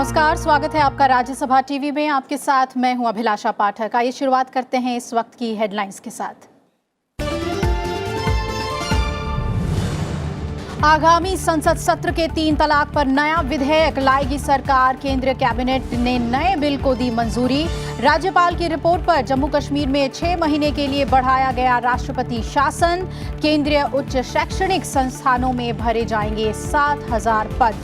नमस्कार, स्वागत है आपका राज्यसभा टीवी में। आपके साथ मैं हूं अभिलाषा पाठक। आइए शुरुआत करते हैं इस वक्त की हेडलाइंस के साथ। आगामी संसद सत्र के 3 तलाक पर नया विधेयक लाएगी सरकार। केंद्रीय कैबिनेट ने नए बिल को दी मंजूरी। राज्यपाल की रिपोर्ट पर जम्मू कश्मीर में 6 महीने के लिए बढ़ाया गया राष्ट्रपति शासन। केंद्रीय उच्च शैक्षणिक संस्थानों में भरे जाएंगे 7,000 पद।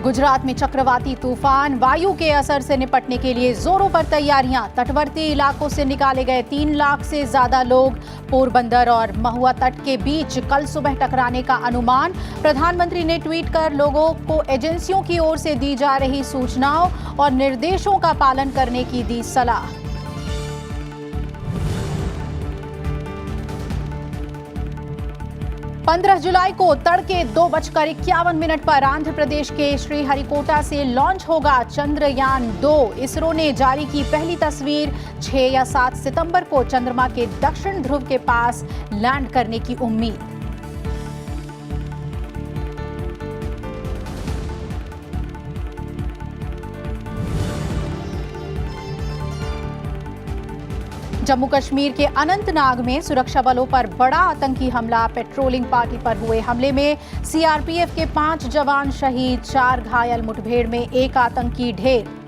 गुजरात में चक्रवाती तूफान वायु के असर से निपटने के लिए जोरों पर तैयारियां। तटवर्ती इलाकों से निकाले गए 3 लाख से ज्यादा लोग। पोरबंदर और महुआ तट के बीच कल सुबह टकराने का अनुमान। प्रधानमंत्री ने ट्वीट कर लोगों को एजेंसियों की ओर से दी जा रही सूचनाओं और निर्देशों का पालन करने की दी सलाह। पंद्रह जुलाई को तड़के 2:51 पर आंध्र प्रदेश के श्रीहरिकोटा से लॉन्च होगा चंद्रयान-2। इसरो ने जारी की पहली तस्वीर। 6 या 7 सितंबर को चंद्रमा के दक्षिण ध्रुव के पास लैंड करने की उम्मीद। जम्मू कश्मीर के अनंतनाग में सुरक्षा बलों पर बड़ा आतंकी हमला। पेट्रोलिंग पार्टी पर हुए हमले में सीआरपीएफ के 5 जवान शहीद, 4 घायल। मुठभेड़ में 1 आतंकी ढेर।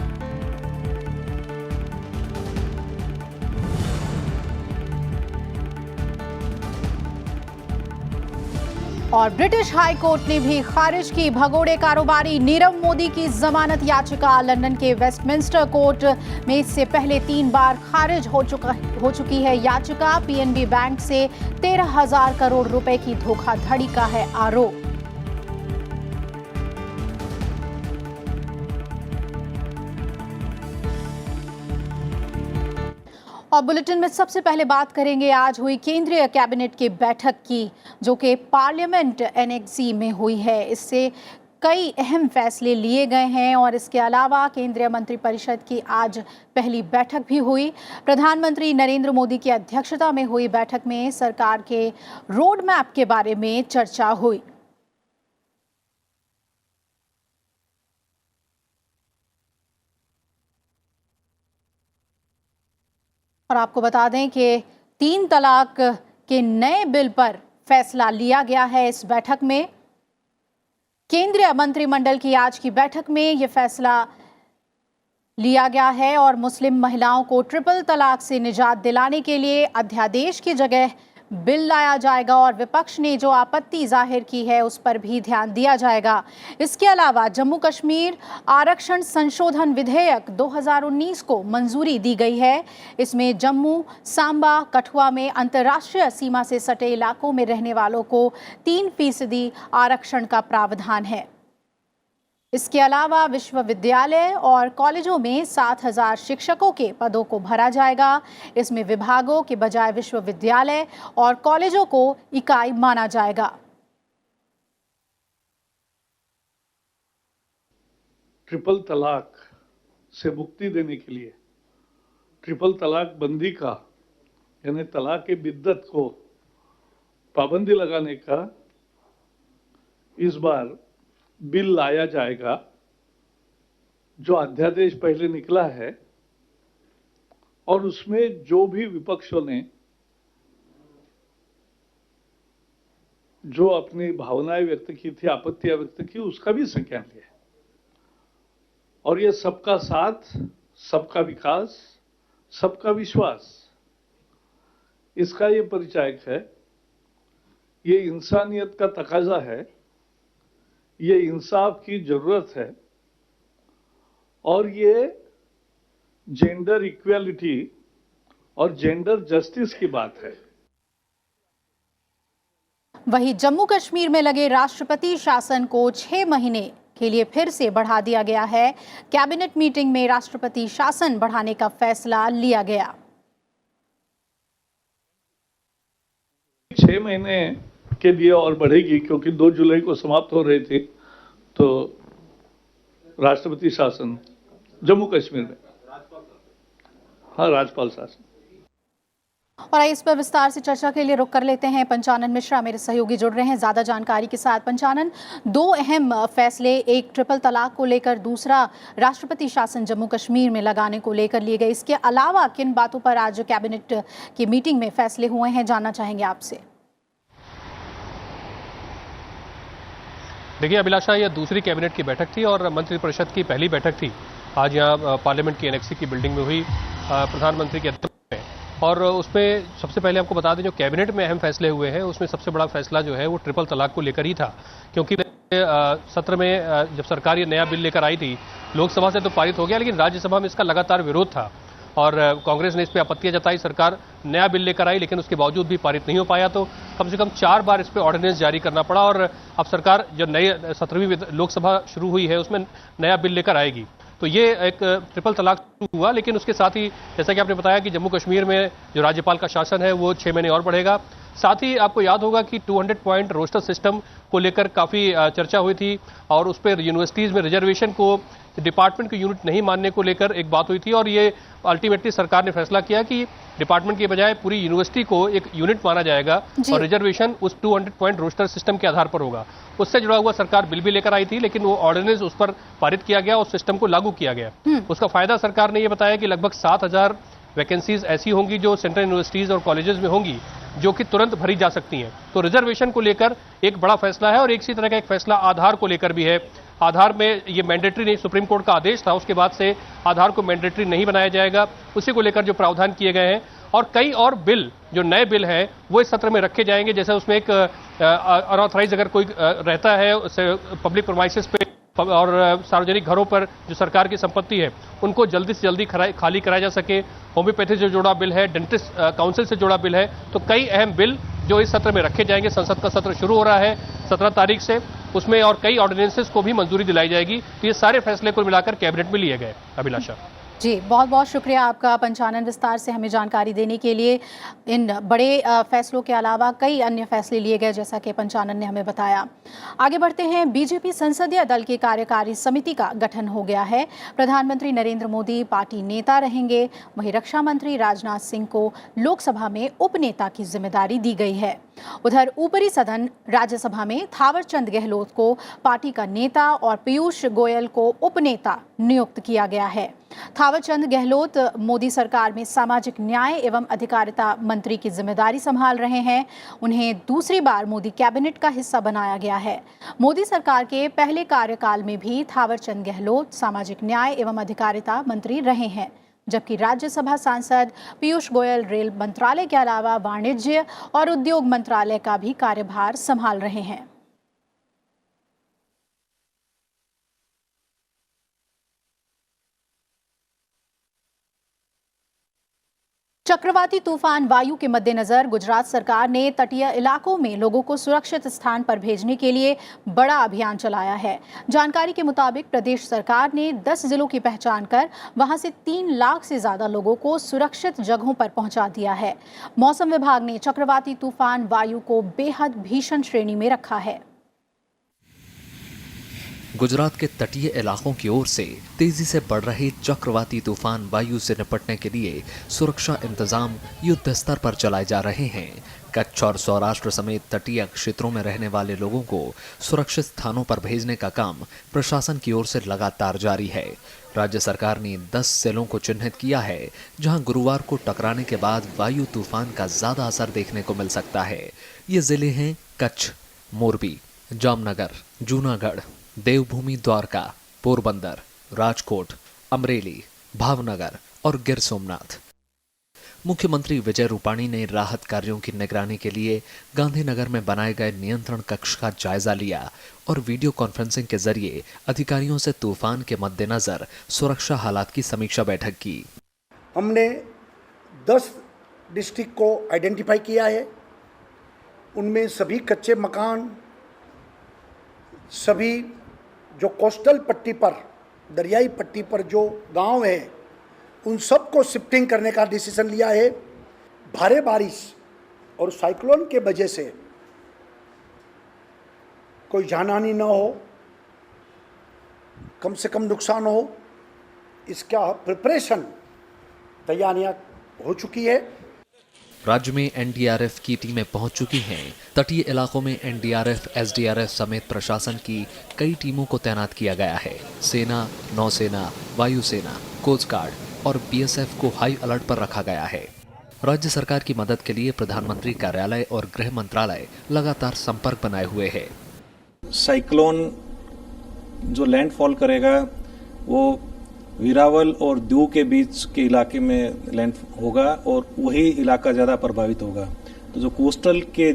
और ब्रिटिश हाई कोर्ट ने भी खारिज की भगोड़े कारोबारी नीरव मोदी की जमानत याचिका। लंदन के वेस्टमिंस्टर कोर्ट में इससे पहले 3 बार खारिज हो चुकी है याचिका। पीएनबी बैंक से 13,000 करोड़ रुपए की धोखाधड़ी का है आरोप। और बुलेटिन में सबसे पहले बात करेंगे आज हुई केंद्रीय कैबिनेट की बैठक की, जो कि पार्लियामेंट एनेक्सी में हुई है। इससे कई अहम फैसले लिए गए हैं और इसके अलावा केंद्रीय मंत्रिपरिषद की आज पहली बैठक भी हुई। प्रधानमंत्री नरेंद्र मोदी की अध्यक्षता में हुई बैठक में सरकार के रोड मैप के बारे में चर्चा हुई। और आपको बता दें कि 3 तलाक के नए बिल पर फैसला लिया गया है इस बैठक में। केंद्रीय मंत्रिमंडल की आज की बैठक में यह फैसला लिया गया है और मुस्लिम महिलाओं को ट्रिपल तलाक से निजात दिलाने के लिए अध्यादेश की जगह बिल लाया जाएगा और विपक्ष ने जो आपत्ति जाहिर की है उस पर भी ध्यान दिया जाएगा। इसके अलावा जम्मू कश्मीर आरक्षण संशोधन विधेयक 2019 को मंजूरी दी गई है। इसमें जम्मू, सांबा, कठुआ में अंतर्राष्ट्रीय सीमा से सटे इलाकों में रहने वालों को 3% आरक्षण का प्रावधान है। इसके अलावा विश्वविद्यालय और कॉलेजों में 7,000 शिक्षकों के पदों को भरा जाएगा। इसमें विभागों के बजाय विश्वविद्यालय और कॉलेजों को इकाई माना जाएगा। ट्रिपल तलाक से मुक्ति देने के लिए ट्रिपल तलाक बंदी का यानी तलाक की बिद्दत को पाबंदी लगाने का इस बार बिल लाया जाएगा। जो अध्यादेश पहले निकला है और उसमें जो भी विपक्षों ने जो अपनी भावनाएं व्यक्त की थी, आपत्तियां व्यक्त की, उसका भी संज्ञान लिया और ये सबका साथ, सबका विकास, सबका विश्वास, इसका ये परिचायक है। ये इंसानियत का तकाजा है, ये इंसाफ की जरूरत है और ये जेंडर इक्वालिटी और जेंडर जस्टिस की बात है। वहीं जम्मू कश्मीर में लगे राष्ट्रपति शासन को 6 महीने के लिए फिर से बढ़ा दिया गया है। कैबिनेट मीटिंग में राष्ट्रपति शासन बढ़ाने का फैसला लिया गया। 6 महीने के लिए और बढ़ेगी क्योंकि 2 जुलाई को समाप्त हो रही थी। तो राष्ट्रपति शासन जम्मू कश्मीर में, हाँ, राज्यपाल शासन। और इस पर विस्तार से चर्चा के लिए रुक कर लेते हैं। पंचानन मिश्रा मेरे सहयोगी जुड़ रहे हैं ज्यादा जानकारी के साथ। पंचानन, दो अहम फैसले, एक ट्रिपल तलाक को लेकर, दूसरा राष्ट्रपति शासन जम्मू कश्मीर में लगाने को लेकर लिए गए। इसके अलावा किन बातों पर आज कैबिनेट की मीटिंग में फैसले हुए हैं, जानना चाहेंगे आपसे। देखिए अभिलाषा, यह दूसरी कैबिनेट की बैठक थी और मंत्रिपरिषद की पहली बैठक थी आज यहाँ पार्लियामेंट की एनेक्सी की बिल्डिंग में हुई प्रधानमंत्री की अध्यक्षता में। और उसमें सबसे पहले आपको बता दें, जो कैबिनेट में अहम फैसले हुए हैं उसमें सबसे बड़ा फैसला जो है वो ट्रिपल तलाक को लेकर ही था। क्योंकि सत्र में जब सरकार ये नया बिल लेकर आई थी, लोकसभा से तो पारित हो गया, लेकिन राज्यसभा में इसका लगातार विरोध था और कांग्रेस ने इस पर आपत्तियां जताई। सरकार नया बिल लेकर आई लेकिन उसके बावजूद भी पारित नहीं हो पाया, तो कम से कम 4 बार इस पर ऑर्डिनेंस जारी करना पड़ा। और अब सरकार जो नए 17वीं लोकसभा शुरू हुई है उसमें नया बिल लेकर आएगी। तो ये एक ट्रिपल तलाक शुरू हुआ, लेकिन उसके साथ ही जैसा कि आपने बताया कि जम्मू कश्मीर में जो राज्यपाल का शासन है वो 6 महीने और बढ़ेगा। साथ ही आपको याद होगा कि 200 पॉइंट रोस्टर सिस्टम को लेकर काफ़ी चर्चा हुई थी और उस पर यूनिवर्सिटीज़ में रिजर्वेशन को डिपार्टमेंट की यूनिट नहीं मानने को लेकर एक बात हुई थी। और ये अल्टीमेटली सरकार ने फैसला किया कि डिपार्टमेंट के बजाय पूरी यूनिवर्सिटी को एक यूनिट माना जाएगा और रिजर्वेशन उस 200 पॉइंट रोस्टर सिस्टम के आधार पर होगा। उससे जुड़ा हुआ सरकार बिल भी लेकर आई थी, लेकिन वो ऑर्डिनेंस उस पर पारित किया गया और सिस्टम को लागू किया गया। उसका फायदा सरकार ने यह बताया कि लगभग 7000 वैकेंसीज ऐसी होंगी जो सेंट्रल यूनिवर्सिटीज और कॉलेजेस में होंगी जो कि तुरंत भरी जा सकती हैं। तो रिजर्वेशन को लेकर एक बड़ा फैसला है और एक इसी तरह का एक फैसला आधार को लेकर भी है। आधार में ये मैंडेटरी नहीं, सुप्रीम कोर्ट का आदेश था, उसके बाद से आधार को मैंडेटरी नहीं बनाया जाएगा। उसी को लेकर जो प्रावधान किए गए हैं और कई और बिल जो नए बिल हैं वो इस सत्र में रखे जाएंगे। जैसे उसमें एक अनऑथराइज अगर कोई रहता है पब्लिक प्रोमाइसेस पे और सार्वजनिक घरों पर जो सरकार की संपत्ति है उनको जल्दी से जल्दी खाली कराया जा सके। होम्योपैथी से जुड़ा बिल है, डेंटिस्ट काउंसिल से जुड़ा बिल है। तो कई अहम बिल जो इस सत्र में रखे जाएंगे। संसद का सत्र शुरू हो रहा है 17 तारीख से, उसमें और कई ऑर्डिनेंसेस को भी मंजूरी दिलाई जाएगी। तो ये सारे फैसले को मिलाकर कैबिनेट में लिए गए। अभिलाषा जी, बहुत बहुत शुक्रिया आपका पंचानन, विस्तार से हमें जानकारी देने के लिए। इन बड़े फैसलों के अलावा कई अन्य फैसले लिए गए जैसा कि पंचानन ने हमें बताया। आगे बढ़ते हैं। बीजेपी संसदीय दल की कार्यकारी समिति का गठन हो गया है। प्रधानमंत्री नरेंद्र मोदी पार्टी नेता रहेंगे। वहीं रक्षा मंत्री राजनाथ सिंह को लोकसभा में उपनेता की जिम्मेदारी दी गई है। उधर ऊपरी सदन राज्यसभा में थावरचंद गहलोत को पार्टी का नेता और पीयूष गोयल को उपनेता नियुक्त किया गया है। थावरचंद गहलोत मोदी सरकार में सामाजिक न्याय एवं अधिकारिता मंत्री की जिम्मेदारी संभाल रहे हैं। उन्हें दूसरी बार मोदी कैबिनेट का हिस्सा बनाया गया है। मोदी सरकार के पहले कार्यकाल में भी थावरचंद गहलोत सामाजिक न्याय एवं अधिकारिता मंत्री रहे हैं, जबकि राज्यसभा सांसद पीयूष गोयल रेल मंत्रालय के अलावा वाणिज्य और उद्योग मंत्रालय का भी कार्यभार संभाल रहे हैं। चक्रवाती तूफान वायु के मद्देनजर गुजरात सरकार ने तटीय इलाकों में लोगों को सुरक्षित स्थान पर भेजने के लिए बड़ा अभियान चलाया है। जानकारी के मुताबिक प्रदेश सरकार ने 10 जिलों की पहचान कर वहां से 3 लाख से ज्यादा लोगों को सुरक्षित जगहों पर पहुंचा दिया है। मौसम विभाग ने चक्रवाती तूफान वायु को बेहद भीषण श्रेणी में रखा है। गुजरात के तटीय इलाकों की ओर से तेजी से बढ़ रहे चक्रवाती तूफान वायु से निपटने के लिए सुरक्षा इंतजाम युद्ध स्तर पर चलाए जा रहे हैं। कच्छ और सौराष्ट्र समेत तटीय क्षेत्रों में रहने वाले लोगों को सुरक्षित स्थानों पर भेजने का काम प्रशासन की ओर से लगातार जारी है। राज्य सरकार ने 10 जिलों को चिन्हित किया है जहां गुरुवार को टकराने के बाद वायु तूफान का ज्यादा असर देखने को मिल सकता है। ये जिले हैं कच्छ, मोरबी, जामनगर, जूनागढ़, देवभूमि द्वारका, पोरबंदर, राजकोट, अमरेली, भावनगर और गिर सोमनाथ। मुख्यमंत्री विजय रूपाणी ने राहत कार्यों की निगरानी के लिए गांधीनगर में बनाए गए नियंत्रण कक्ष का जायजा लिया और वीडियो कॉन्फ्रेंसिंग के जरिए अधिकारियों से तूफान के मद्देनजर सुरक्षा हालात की समीक्षा बैठक की। हमने 10 डिस्ट्रिक्ट को आइडेंटिफाई किया है। उनमें सभी कच्चे मकान, सभी जो कोस्टल पट्टी पर, दरियाई पट्टी पर जो गांव है, उन सबको शिफ्टिंग करने का डिसीजन लिया है। भारी बारिश और साइक्लोन के वजह से कोई जानहानि न हो, कम से कम नुकसान हो, इसका प्रिपरेशन तैयारियां हो चुकी है। राज्य में एनडीआरएफ की टीमें पहुंच चुकी हैं। तटीय इलाकों में एनडीआरएफ, एसडीआरएफ समेत प्रशासन की कई टीमों को तैनात किया गया है। सेना, नौसेना, वायुसेना, कोस्ट गार्ड और बीएसएफ को हाई अलर्ट पर रखा गया है। राज्य सरकार की मदद के लिए प्रधानमंत्री कार्यालय और गृह मंत्रालय लगातार संपर्क बनाए हुए है। साइक्लोन जो लैंडफॉल करेगा वो वीरावल और दीव के बीच के इलाके में लैंड होगा और वही इलाका ज़्यादा प्रभावित होगा। तो जो कोस्टल के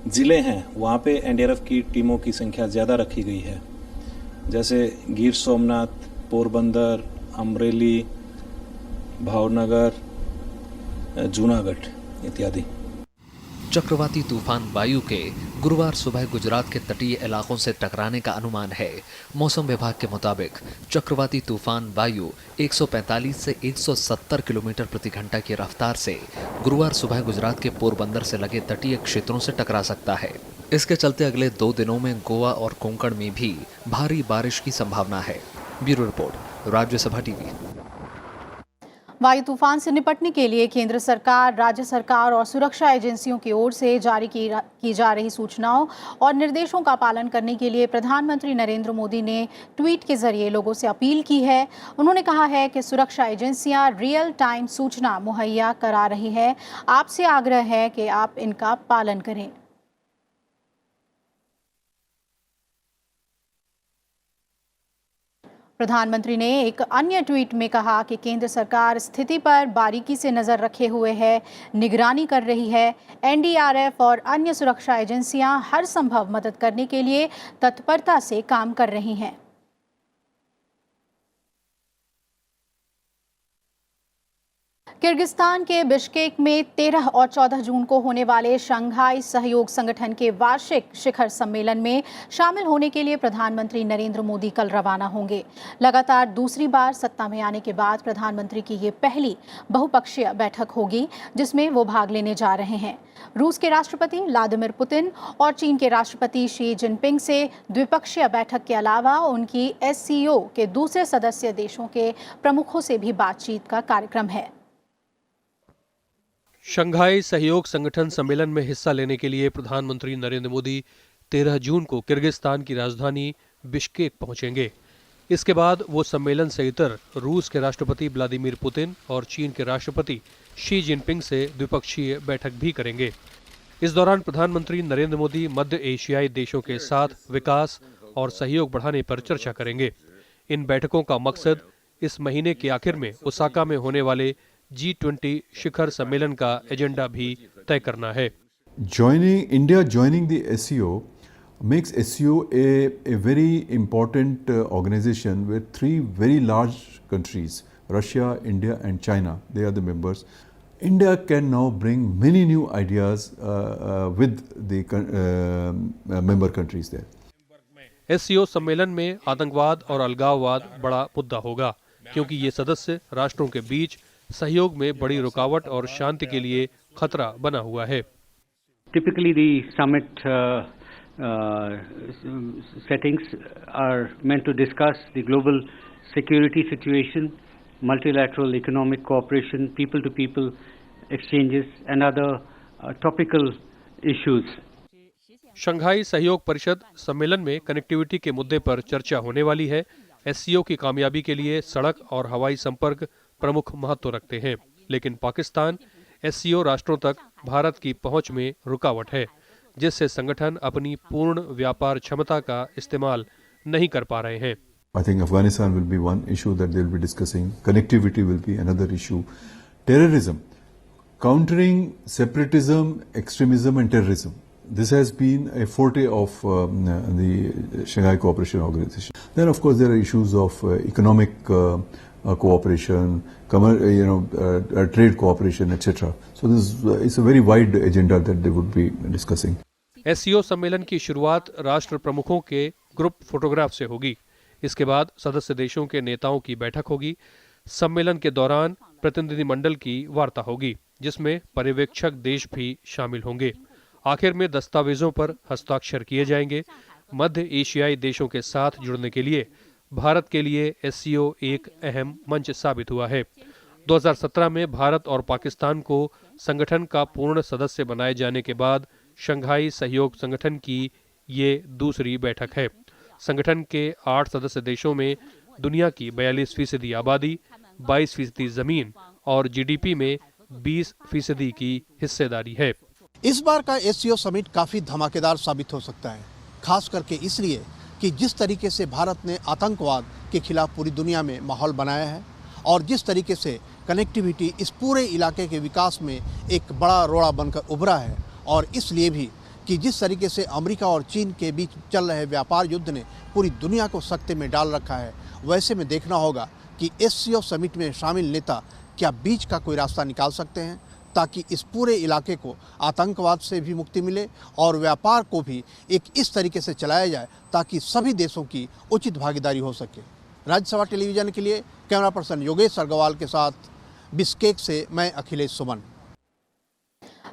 ज़िले हैं वहाँ पे एनडीआरएफ की टीमों की संख्या ज़्यादा रखी गई है, जैसे गिर सोमनाथ, पोरबंदर, अमरेली, भावनगर, जूनागढ़ इत्यादि। चक्रवाती तूफान वायु के गुरुवार सुबह गुजरात के तटीय इलाकों से टकराने का अनुमान है। मौसम विभाग के मुताबिक चक्रवाती तूफान वायु 145 से 170 किलोमीटर प्रति घंटा की रफ्तार से गुरुवार सुबह गुजरात के पोरबंदर से लगे तटीय क्षेत्रों से टकरा सकता है। इसके चलते अगले 2 दिनों में गोवा और कोंकण में भी भारी बारिश की संभावना है। Bureau report, Rajya Sabha TV. वायु तूफान से निपटने के लिए केंद्र सरकार, राज्य सरकार और सुरक्षा एजेंसियों की ओर से जारी की जा रही सूचनाओं और निर्देशों का पालन करने के लिए प्रधानमंत्री नरेंद्र मोदी ने ट्वीट के जरिए लोगों से अपील की है। उन्होंने कहा है कि सुरक्षा एजेंसियां रियल टाइम सूचना मुहैया करा रही है। आपसे आग्रह है कि आप इनका पालन करें। प्रधानमंत्री ने एक अन्य ट्वीट में कहा कि केंद्र सरकार स्थिति पर बारीकी से नजर रखे हुए है, निगरानी कर रही है। एनडीआरएफ और अन्य सुरक्षा एजेंसियां हर संभव मदद करने के लिए तत्परता से काम कर रही हैं। किर्गिस्तान के बिश्केक में 13 और 14 जून को होने वाले शंघाई सहयोग संगठन के वार्षिक शिखर सम्मेलन में शामिल होने के लिए प्रधानमंत्री नरेंद्र मोदी कल रवाना होंगे। लगातार दूसरी बार सत्ता में आने के बाद प्रधानमंत्री की ये पहली बहुपक्षीय बैठक होगी जिसमें वो भाग लेने जा रहे हैं। रूस के राष्ट्रपति व्लादिमीर पुतिन और चीन के राष्ट्रपति शी जिनपिंग से द्विपक्षीय बैठक के अलावा उनकी एससीओ के दूसरे सदस्य देशों के प्रमुखों से भी बातचीत का कार्यक्रम है। शंघाई सहयोग संगठन सम्मेलन में हिस्सा लेने के लिए प्रधानमंत्री नरेंद्र मोदी 13 जून को किर्गिस्तान की राजधानी बिश्केक पहुंचेंगे। इसके बाद वो सम्मेलन से इतर रूस के राष्ट्रपति व्लादिमीर पुतिन और चीन के राष्ट्रपति शी जिनपिंग से द्विपक्षीय बैठक भी करेंगे। इस दौरान प्रधानमंत्री नरेंद्र मोदी मध्य एशियाई देशों के साथ विकास और सहयोग बढ़ाने पर चर्चा करेंगे। इन बैठकों का मकसद इस महीने के आखिर में ओसाका में होने वाले G20 शिखर सम्मेलन का एजेंडा भी तय करना है। India joining the SCO makes SCO a very important organization with 3 very large countries, Russia, India and China. They are the members. India can now bring many new ideas with the member countries there. SCO सम्मेलन में आतंकवाद और अलगाववाद बड़ा मुद्दा होगा क्योंकि ये सदस्य राष्ट्रों के बीच सहयोग में बड़ी रुकावट और शांति के लिए खतरा बना हुआ है। Typically the summit settings are meant to discuss the global security situation, multilateral economic cooperation, people to people exchanges and other topical issues. Shanghai सहयोग परिषद सम्मेलन में कनेक्टिविटी के मुद्दे पर चर्चा होने वाली है। एससीओ की कामयाबी के लिए सड़क और हवाई संपर्क प्रमुख महत्व रखते हैं, लेकिन पाकिस्तान एससीओ राष्ट्रों तक भारत की पहुंच में रुकावट है, जिससे संगठन अपनी पूर्ण व्यापार क्षमता का इस्तेमाल नहीं कर पा रहे हैं। I think Afghanistan will be one issue that they will be discussing. Connectivity will be another issue. Terrorism, countering separatism, extremism and terrorism. This has been a forte of the Shanghai Cooperation Organization. Then, of course, there are issues of economic cooperation, trade cooperation, etc. So, it's a very wide agenda that they would be discussing. SCO सम्मेलन की शुरुआत राष्ट्र प्रमुखों के group photograph से होगी। इसके बाद सदस्य देशों के नेताओं की बैठक होगी। सम्मेलन के दौरान प्रतिनिधिमंडल की वार्ता होगी, जिसमें पर्यवेक्षक देश भी शामिल होंगे। आखिर में दस्तावेजों पर हस्ताक्षर किए जाएंगे। मध्य एशियाई देशों के साथ जुड़ने के लिए भारत के लिए एससीओ एक अहम मंच साबित हुआ है। 2017 में भारत और पाकिस्तान को संगठन का पूर्ण सदस्य बनाए जाने के बाद शंघाई सहयोग संगठन की ये दूसरी बैठक है। संगठन के 8 सदस्य देशों में दुनिया की 42% आबादी, 22% जमीन और जीडीपी में 20% की हिस्सेदारी है। इस बार का एससीओ समिट काफी धमाकेदार साबित हो सकता है, खास करके इसलिए कि जिस तरीके से भारत ने आतंकवाद के खिलाफ पूरी दुनिया में माहौल बनाया है और जिस तरीके से कनेक्टिविटी इस पूरे इलाके के विकास में एक बड़ा रोड़ा बनकर उभरा है, और इसलिए भी कि जिस तरीके से अमेरिका और चीन के बीच चल रहे व्यापार युद्ध ने पूरी दुनिया को सख्ते में डाल रखा है, वैसे में देखना होगा कि एससीओ समिट में शामिल नेता क्या बीच का कोई रास्ता निकाल सकते हैं ताकि इस पूरे इलाके को आतंकवाद से भी मुक्ति मिले और व्यापार को भी एक इस तरीके से चलाया जाए ताकि सभी देशों की उचित भागीदारी हो सके। राज्यसभा टेलीविजन के लिए कैमरा पर्सन योगेश अग्रवाल के साथ बिश्केक से मैं अखिलेश सुमन।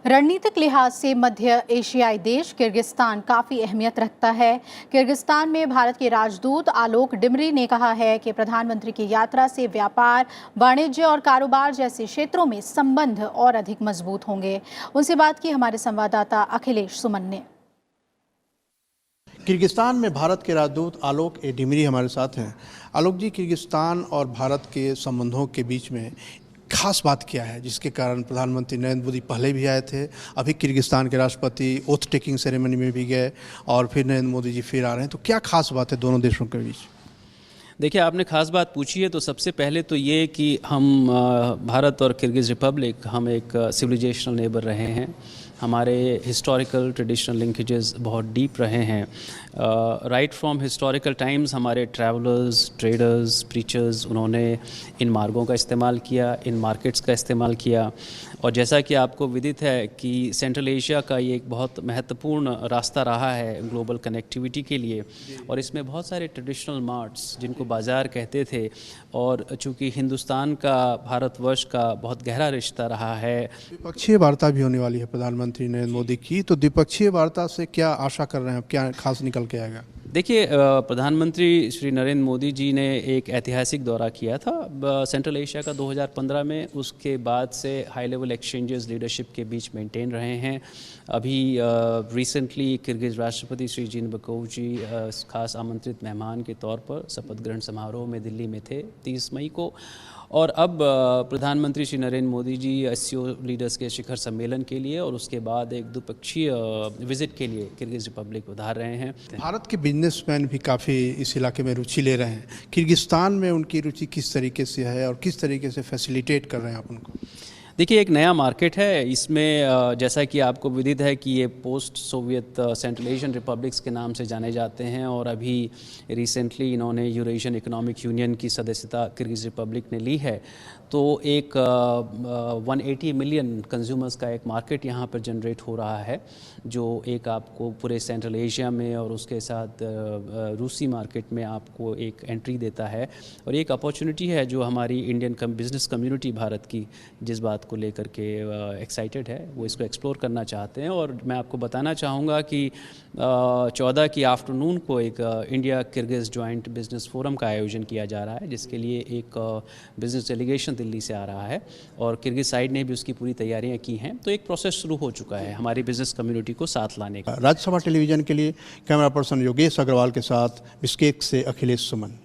रणनीतिक लिहाज से मध्य एशियाई देश किर्गिस्तान काफ़ी अहमियत रखता है। किर्गिस्तान में भारत के राजदूत आलोक डिमरी ने कहा है कि प्रधानमंत्री की यात्रा से व्यापार, वाणिज्य और कारोबार जैसे क्षेत्रों में संबंध और अधिक मजबूत होंगे। उनसे बात की हमारे संवाददाता अखिलेश सुमन ने। किर्गिस्तान में भारत के राजदूत आलोक डिमरी हमारे साथ हैं। आलोक जी, किर्गिस्तान और भारत के संबंधों के बीच में खास बात क्या है जिसके कारण प्रधानमंत्री नरेंद्र मोदी पहले भी आए थे, अभी किर्गिस्तान के राष्ट्रपति ओथ टेकिंग सेरेमनी में भी गए और फिर नरेंद्र मोदी जी फिर आ रहे हैं, तो क्या खास बात है दोनों देशों के बीच? देखिए, आपने खास बात पूछी है तो सबसे पहले तो ये कि हम भारत और किर्गिज़ रिपब्लिक हम एक सिविलाइजेशनल नेबर रहे हैं। हमारे हिस्टोरिकल ट्रेडिशनल लिंकेजेस बहुत डीप रहे हैं। राइट फ्रॉम हिस्टोरिकल टाइम्स हमारे ट्रैवलर्स, ट्रेडर्स, प्रीचर्स, उन्होंने इन मार्गों का इस्तेमाल किया, इन मार्केट्स का इस्तेमाल किया। और जैसा कि आपको विदित है कि सेंट्रल एशिया का ये एक बहुत महत्वपूर्ण रास्ता रहा है ग्लोबल कनेक्टिविटी के लिए, और इसमें बहुत सारे ट्रेडिशनल मार्ट्स जिनको बाज़ार कहते थे, और चूँकि हिंदुस्तान का भारतवर्ष का बहुत गहरा रिश्ता रहा है। द्विपक्षीय वार्ता भी होने वाली है प्रधानमंत्री नरेंद्र मोदी की, तो द्विपक्षीय वार्ता से क्या आशा कर रहे हैं, क्या खास निकल के आएगा? देखिए, प्रधानमंत्री श्री नरेंद्र मोदी जी ने एक ऐतिहासिक दौरा किया था सेंट्रल एशिया का 2015 में। उसके बाद से हाई लेवल एक्सचेंजेस लीडरशिप के बीच मेंटेन रहे हैं। अभी रिसेंटली किर्गिज़ राष्ट्रपति श्री जीनबेकोव जी खास आमंत्रित मेहमान के तौर पर शपथ ग्रहण समारोह में दिल्ली में थे 30 मई को। और अब प्रधानमंत्री श्री नरेंद्र मोदी जी एससीओ लीडर्स के शिखर सम्मेलन के लिए और उसके बाद एक द्विपक्षीय विजिट के लिए किर्गिज़ रिपब्लिक उधार रहे हैं। भारत के बिजनेसमैन भी काफ़ी इस इलाके में रुचि ले रहे हैं, किर्गिस्तान में उनकी रुचि किस तरीके से है और किस तरीके से फैसिलिटेट कर रहे हैं आप उनको? देखिए, एक नया मार्केट है इसमें, जैसा कि आपको विदित है कि ये post Soviet central Asian republics के नाम से जाने जाते हैं, और अभी रिसेंटली इन्होंने यूरेशियन इकोनॉमिक यूनियन की सदस्यता किर्गिज़ रिपब्लिक ने ली है। तो एक 180 मिलियन कंज्यूमर्स का एक मार्केट यहाँ पर जनरेट हो रहा है, जो एक आपको पूरे सेंट्रल एशिया में और उसके साथ रूसी मार्केट में आपको एक एंट्री देता है। और एक अपॉर्चुनिटी है जो हमारी इंडियन बिजनेस कम्युनिटी भारत की जिस बात को लेकर के एक्साइटेड है, वो इसको एक्सप्लोर करना चाहते हैं। और मैं आपको बताना चाहूँगा कि 14 की आफ्टरनून को एक India Kyrgyz joint business forum का आयोजन किया जा रहा है, जिसके लिए एक बिजनेस डेलीगेशन दिल्ली से आ रहा है और किर्गिज़ साइड ने भी उसकी पूरी तैयारियां की हैं। तो एक प्रोसेस शुरू हो चुका है हमारी बिजनेस कम्युनिटी को साथ लाने का। राज्यसभा टेलीविजन के लिए कैमरा पर्सन योगेश अग्रवाल के साथ बिश्केक से अखिलेश सुमन।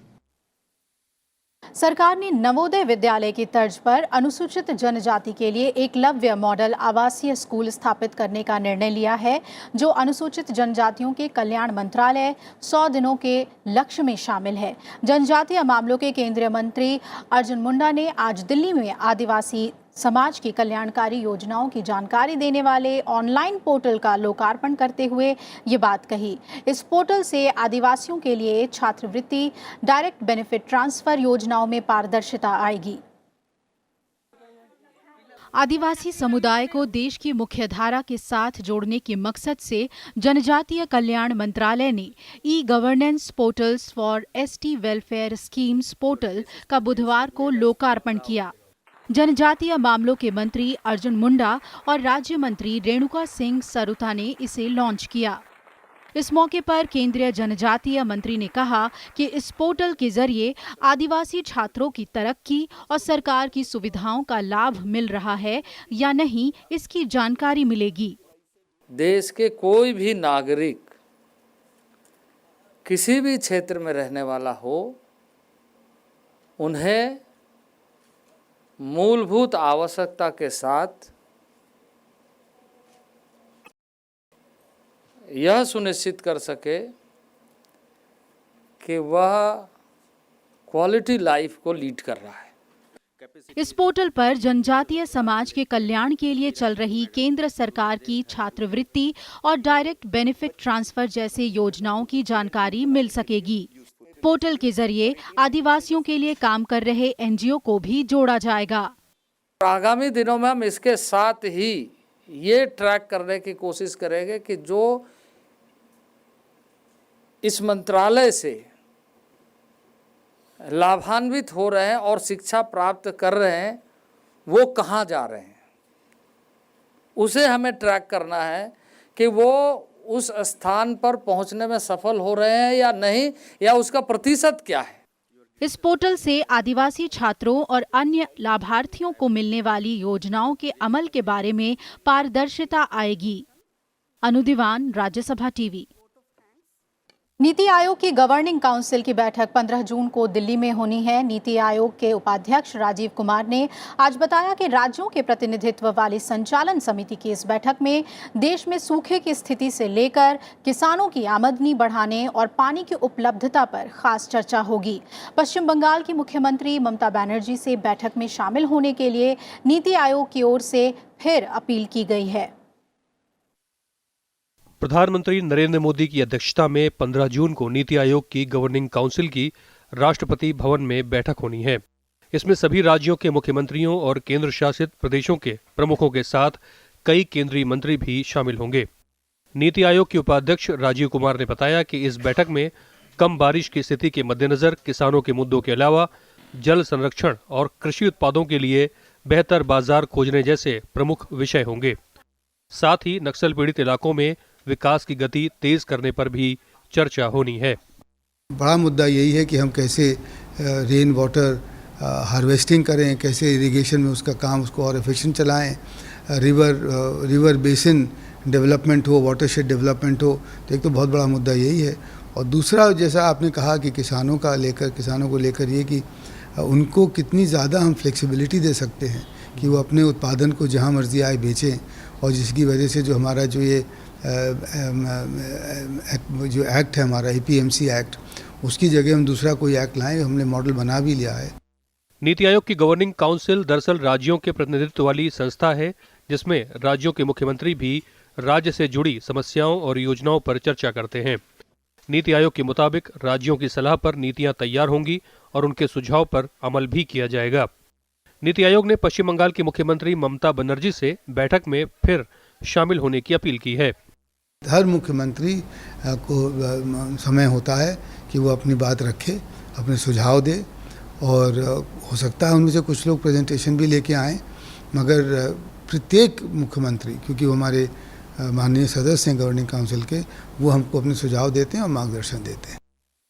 सरकार ने नवोदय विद्यालय की तर्ज पर अनुसूचित जनजाति के लिए एकलव्य मॉडल आवासीय स्कूल स्थापित करने का निर्णय लिया है, जो अनुसूचित जनजातियों के कल्याण मंत्रालय 100 दिनों के लक्ष्य में शामिल है। जनजातीय मामलों के केंद्रीय मंत्री अर्जुन मुंडा ने आज दिल्ली में आदिवासी समाज की कल्याणकारी योजनाओं की जानकारी देने वाले ऑनलाइन पोर्टल का लोकार्पण करते हुए ये बात कही। इस पोर्टल से आदिवासियों के लिए छात्रवृत्ति, डायरेक्ट बेनिफिट ट्रांसफर योजनाओं में पारदर्शिता आएगी। आदिवासी समुदाय को देश की मुख्यधारा के साथ जोड़ने के मकसद से जनजातीय कल्याण मंत्रालय ने e governance portals for ST welfare schemes portal का बुधवार को लोकार्पण किया। जनजातीय मामलों के मंत्री अर्जुन मुंडा और राज्य मंत्री रेणुका सिंह सरुता ने इसे लॉन्च किया। इस मौके पर केंद्रीय जनजातीय मंत्री ने कहा कि इस पोर्टल के जरिए आदिवासी छात्रों की तरक्की और सरकार की सुविधाओं का लाभ मिल रहा है या नहीं, इसकी जानकारी मिलेगी। देश के कोई भी नागरिक किसी भी क्षेत्र में रहने वाला हो, उन्हें मूलभूत आवश्यकता के साथ यह सुनिश्चित कर सके कि वह क्वालिटी लाइफ को लीड कर रहा है। इस पोर्टल पर जनजातीय समाज के कल्याण के लिए चल रही केंद्र सरकार की छात्रवृत्ति और डायरेक्ट बेनिफिट ट्रांसफर जैसे योजनाओं की जानकारी मिल सकेगी। पोर्टल के जरिए आदिवासियों के लिए काम कर रहे एनजीओ को भी जोड़ा जाएगा। आगामी दिनों में हम इसके साथ ही ये ट्रैक करने की कोशिश करेंगे कि जो इस मंत्रालय से लाभान्वित हो रहे हैं और शिक्षा प्राप्त कर रहे हैं, वो कहाँ जा रहे हैं, उसे हमें ट्रैक करना है कि वो उस स्थान पर पहुंचने में सफल हो रहे हैं या नहीं, या उसका प्रतिशत क्या है। इस पोर्टल से आदिवासी छात्रों और अन्य लाभार्थियों को मिलने वाली योजनाओं के अमल के बारे में पारदर्शिता आएगी। अनु दीवान, राज्यसभा टीवी। नीति आयोग की गवर्निंग काउंसिल की बैठक 15 जून को दिल्ली में होनी है। नीति आयोग के उपाध्यक्ष राजीव कुमार ने आज बताया कि राज्यों के प्रतिनिधित्व वाली संचालन समिति की इस बैठक में देश में सूखे की स्थिति से लेकर किसानों की आमदनी बढ़ाने और पानी की उपलब्धता पर खास चर्चा होगी। पश्चिम बंगाल की मुख्यमंत्री ममता बनर्जी से बैठक में शामिल होने के लिए नीति आयोग की ओर से फिर अपील की गई है। प्रधानमंत्री नरेंद्र मोदी की अध्यक्षता में 15 जून को नीति आयोग की गवर्निंग काउंसिल की राष्ट्रपति भवन में बैठक होनी है। इसमें सभी राज्यों के मुख्यमंत्रियों और केंद्र शासित प्रदेशों के प्रमुखों के साथ कई केंद्रीय मंत्री भी शामिल होंगे। नीति आयोग के उपाध्यक्ष राजीव कुमार ने बताया कि इस बैठक में कम बारिश की स्थिति के मद्देनजर किसानों के मुद्दों के अलावा जल संरक्षण और कृषि उत्पादों के लिए बेहतर बाजार खोजने जैसे प्रमुख विषय होंगे। साथ ही नक्सल पीड़ित इलाकों में विकास की गति तेज करने पर भी चर्चा होनी है। बड़ा मुद्दा यही है कि हम कैसे रेन वाटर हार्वेस्टिंग करें, कैसे इरिगेशन में उसका काम उसको और एफिशिएंट चलाएं, रिवर बेसिन डेवलपमेंट हो, वाटरशेड डेवलपमेंट हो। तो एक तो बहुत बड़ा मुद्दा यही है। और दूसरा, जैसा आपने कहा कि किसानों को लेकर ये कि उनको कितनी ज़्यादा हम फ्लेक्सिबिलिटी दे सकते हैं कि वो अपने उत्पादन को जहाँ मर्जी आए बेचें, और जिसकी वजह से जो हमारा जो ये जो एक्ट है हमारा APMC एक्ट, उसकी जगह हम दूसरा कोई एक्ट लाएं। हमने मॉडल बना भी लिया है। नीति आयोग की गवर्निंग काउंसिल दरअसल राज्यों के प्रतिनिधित्व वाली संस्था है, जिसमें राज्यों के मुख्यमंत्री भी राज्य से जुड़ी समस्याओं और योजनाओं पर चर्चा करते हैं। नीति आयोग के मुताबिक राज्यों की सलाह पर नीतियां तैयार होंगी और उनके सुझाव पर अमल भी किया जाएगा। नीति आयोग ने पश्चिम बंगाल की मुख्यमंत्री ममता बनर्जी से बैठक में फिर शामिल होने की अपील की है। हर मुख्यमंत्री को समय होता है कि वो अपनी बात रखे, अपने सुझाव दे, और हो सकता है उनमें से कुछ लोग प्रेजेंटेशन भी लेके आएँ, मगर प्रत्येक मुख्यमंत्री, क्योंकि वो हमारे माननीय सदस्य हैं गवर्निंग काउंसिल के, वो हमको अपने सुझाव देते हैं और मार्गदर्शन देते हैं।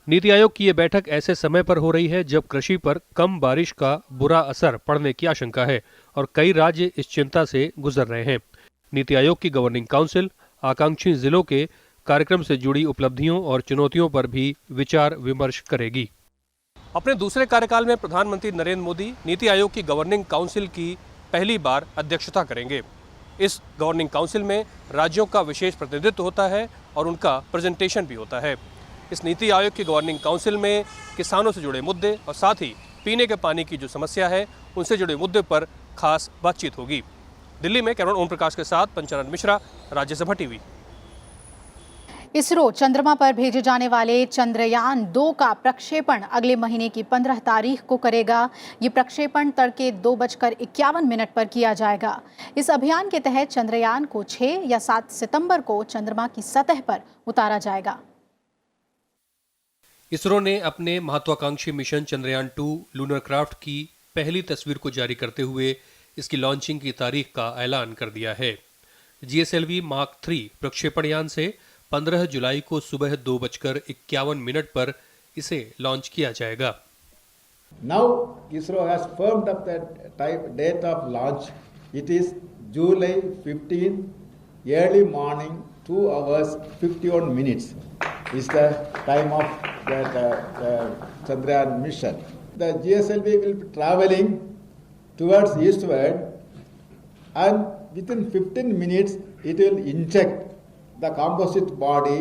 नीति आयोग की ये बैठक ऐसे समय पर हो रही है जब कृषि पर कम बारिश का बुरा असर पड़ने की आशंका है और कई राज्य इस चिंता से गुजर रहे हैं। नीति आयोग की गवर्निंग काउंसिल आकांक्षी जिलों के कार्यक्रम से जुड़ी उपलब्धियों और चुनौतियों पर भी विचार विमर्श करेगी। अपने दूसरे कार्यकाल में प्रधानमंत्री नरेंद्र मोदी नीति आयोग की गवर्निंग काउंसिल की पहली बार अध्यक्षता करेंगे। इस गवर्निंग काउंसिल में राज्यों का विशेष प्रतिनिधित्व होता है और उनका प्रेजेंटेशन भी होता है। इस नीति आयोग की गवर्निंग काउंसिल में किसानों से जुड़े मुद्दे और साथ ही पीने के पानी की जो समस्या है उनसे जुड़े मुद्दे पर खास बातचीत होगी। दिल्ली में कैमरामैन ओम प्रकाश के साथ पंचानन मिश्रा, राज्यसभा टीवी। इसरो चंद्रमा पर भेजे जाने वाले चंद्रयान 2 का प्रक्षेपण अगले महीने की 15 तारीख को करेगा। ये प्रक्षेपण तड़के 2:51 पर किया जाएगा। इस अभियान के तहत चंद्रयान को 6 या 7 सितंबर को चंद्रमा की सतह पर उतारा जाएगा। इसरो ने अपने महत्वाकांक्षी मिशन चंद्रयान 2 लूनर क्राफ्ट की पहली तस्वीर को जारी करते हुए इसकी लॉन्चिंग की तारीख का ऐलान कर दिया है। GSLV Mark 3 प्रक्षेपण यान से 15 जुलाई को सुबह 2:51 पर इसे लॉन्च किया जाएगा। Now ISRO has firmed up the date of launch. It is July 15, early morning, 2 hours 51 minutes is the time of the Chandrayaan mission. The GSLV will be traveling towards eastward, and within 15 minutes it will inject the composite body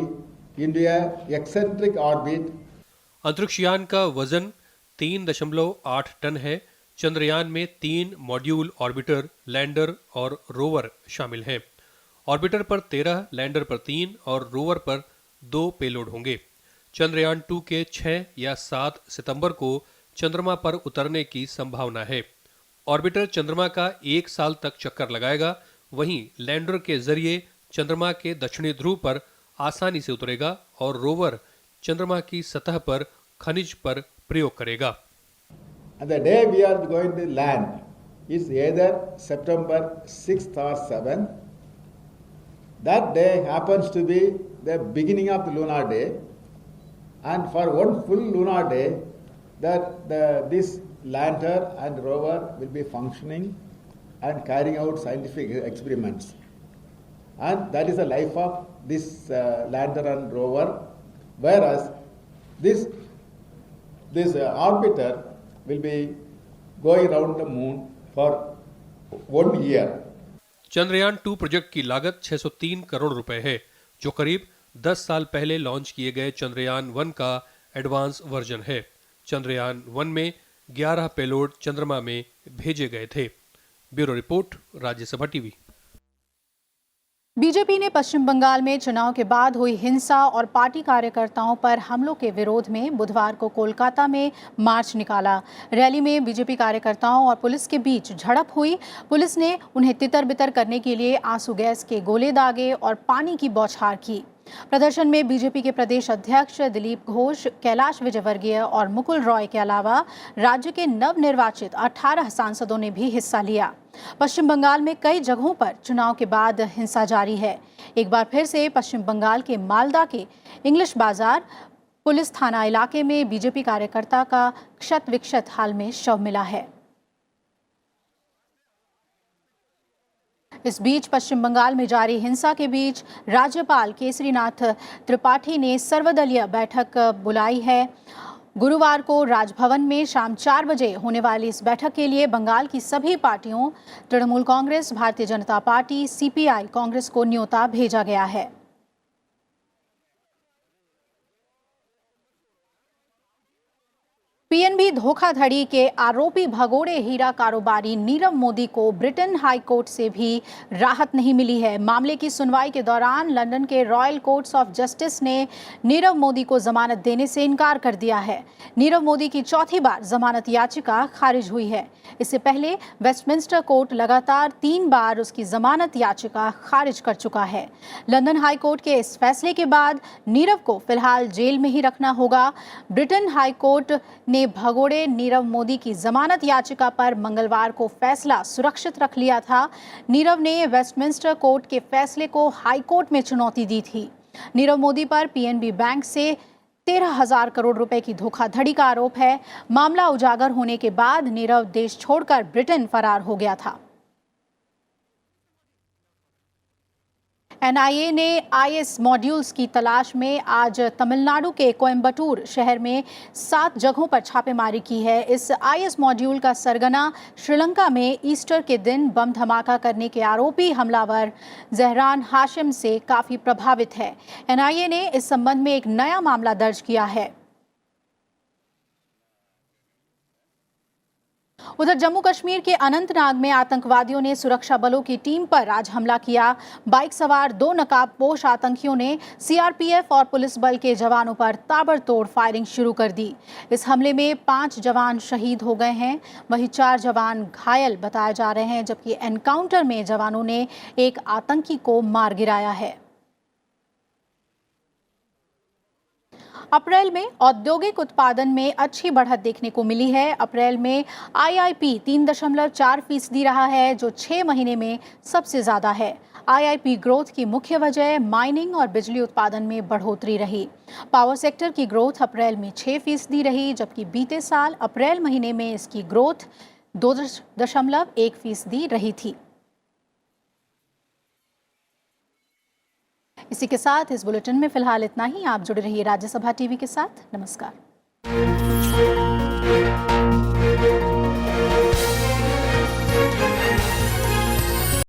into a eccentric orbit. अंतरिक्ष यान का वजन 3.8 ton है। चंद्रयान में 3 module, orbiter, lander और rover शामिल हैं। Orbiter पर 13, लैंडर पर 3 और रोवर पर 2 पेलोड होंगे। चंद्रयान 2 के 6 या 7 सितंबर को चंद्रमा पर उतरने की संभावना है। ऑर्बिटर चंद्रमा का 1 साल तक चक्कर लगाएगा, वहीं लैंडर के जरिए चंद्रमा के दक्षिणी ध्रुव पर आसानी से उतरेगा और रोवर चंद्रमा की सतह पर खनिज पर प्रयोग करेगा। And the day we are going to land is either September 6th or 7th. That day happens to be the beginning of the lunar day, and for one full lunar day, this lander and rover will be functioning and carrying out scientific experiments. And that is the life of this lander and rover, whereas this orbiter will be going around the moon for 1 year. Chandrayaan 2 project की लागत 603 करोड़ रुपए है, जो करीब 10 साल पहले launch किए गए चंद्रयान 1 का एडवांस वर्जन है। चंद्रयान 1 में 11 पेलोड चंद्रमा में भेजे गए थे। Bureau report, Rajya Sabha TV. BJP ने पश्चिम बंगाल में चुनाव के बाद हुई हिंसा और पार्टी कार्यकर्ताओं पर हमलों के विरोध में बुधवार को कोलकाता में मार्च निकाला। रैली में बीजेपी कार्यकर्ताओं और पुलिस के बीच झड़प हुई। पुलिस ने उन्हें तितर-बितर करने के लिए आंसू गैस के गोले दागे और पानी की बौछार की। प्रदर्शन में बीजेपी के प्रदेश अध्यक्ष दिलीप घोष, कैलाश विजयवर्गीय और मुकुल रॉय के अलावा राज्य के नवनिर्वाचित 18 सांसदों ने भी हिस्सा लिया। पश्चिम बंगाल में कई जगहों पर चुनाव के बाद हिंसा जारी है। एक बार फिर से पश्चिम बंगाल के मालदा के इंग्लिश बाजार पुलिस थाना इलाके में बीजेपी कार्यकर्ता का क्षत विक्षत हाल में शव मिला है। इस बीच पश्चिम बंगाल में जारी हिंसा के बीच राज्यपाल केसरीनाथ त्रिपाठी ने सर्वदलीय बैठक बुलाई है। गुरुवार को राजभवन में शाम 4 बजे होने वाली इस बैठक के लिए बंगाल की सभी पार्टियों तृणमूल कांग्रेस, भारतीय जनता पार्टी, सीपीआई, कांग्रेस को न्योता भेजा गया है। पीएनबी धोखाधड़ी के आरोपी भगोड़े हीरा कारोबारी नीरव मोदी को ब्रिटेन हाई कोर्ट से भी राहत नहीं मिली है। मामले की सुनवाई के दौरान लंदन के रॉयल कोर्ट्स ऑफ जस्टिस ने नीरव मोदी को जमानत देने से इनकार कर दिया है। नीरव मोदी की चौथी बार जमानत याचिका खारिज हुई है। इससे पहले वेस्टमिंस्टर कोर्ट लगातार 3 बार उसकी जमानत याचिका खारिज कर चुका है। लंदन हाई कोर्ट के इस फैसले के बाद नीरव को फिलहाल जेल में ही रखना होगा। ब्रिटेन हाई कोर्ट ने भगोड़े नीरव मोदी की जमानत याचिका पर मंगलवार को फैसला सुरक्षित रख लिया था। नीरव ने वेस्टमिंस्टर कोर्ट के फैसले को हाई कोर्ट में चुनौती दी थी। नीरव मोदी पर पीएनबी बैंक से 13,000 करोड़ रुपए की धोखाधड़ी का आरोप है। मामला उजागर होने के बाद नीरव देश छोड़कर ब्रिटेन फरार हो गया था। एनआईए ने आईएस मॉड्यूल्स की तलाश में आज तमिलनाडु के कोयम्बटूर शहर में 7 जगहों पर छापेमारी की है। इस आईएस मॉड्यूल का सरगना श्रीलंका में ईस्टर के दिन बम धमाका करने के आरोपी हमलावर जहरान हाशिम से काफी प्रभावित है। एनआईए ने इस संबंध में एक नया मामला दर्ज किया है। उधर जम्मू कश्मीर के अनंतनाग में आतंकवादियों ने सुरक्षा बलों की टीम पर आज हमला किया। बाइक सवार 2 नकाबपोश आतंकियों ने सीआरपीएफ और पुलिस बल के जवानों पर ताबड़तोड़ फायरिंग शुरू कर दी। इस हमले में 5 जवान शहीद हो गए हैं, वहीं 4 जवान घायल बताए जा रहे हैं, जबकि एनकाउंटर में जवानों ने एक आतंकी को मार गिराया है। अप्रैल में औद्योगिक उत्पादन में अच्छी बढ़त देखने को मिली है। अप्रैल में आईआईपी 3.4% रहा है, जो 6 महीने में सबसे ज्यादा है। आईआईपी ग्रोथ की मुख्य वजह माइनिंग और बिजली उत्पादन में बढ़ोतरी रही। पावर सेक्टर की ग्रोथ अप्रैल में 6% रही, जबकि बीते साल अप्रैल महीने में इसकी ग्रोथ 2.1% रही थी। इसी के साथ इस बुलेटिन में फिलहाल इतना ही। आप जुड़े रहिए राज्यसभा टीवी के साथ। नमस्कार।